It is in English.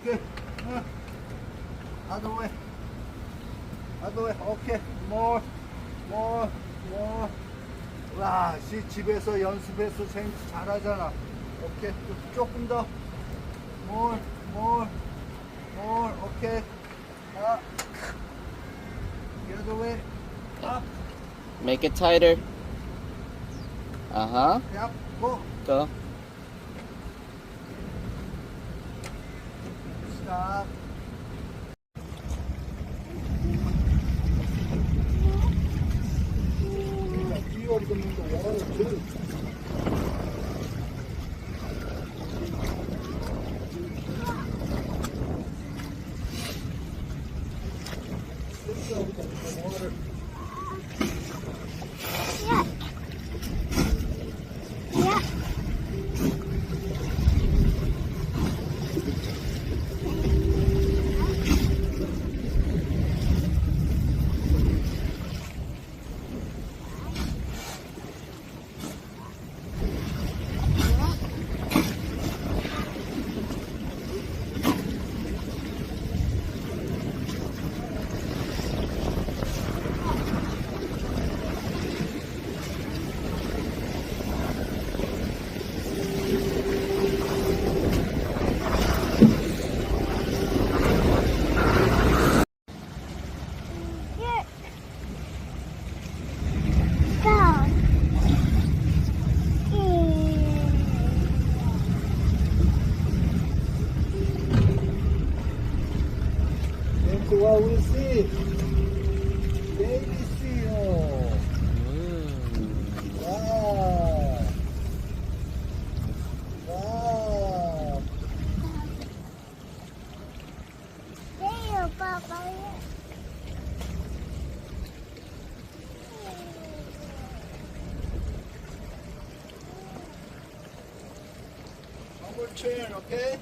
Okay. Other way. Other way. Okay. More. 와, 집에서 연습해서 잘하잖아. 오케이. 조금 더. More. 오케이. The other way. Up. Make it tighter. Uh-huh. Yep. Go. Go. Stop. What we see? Baby seal. Wow. There, Papa. One more turn, okay?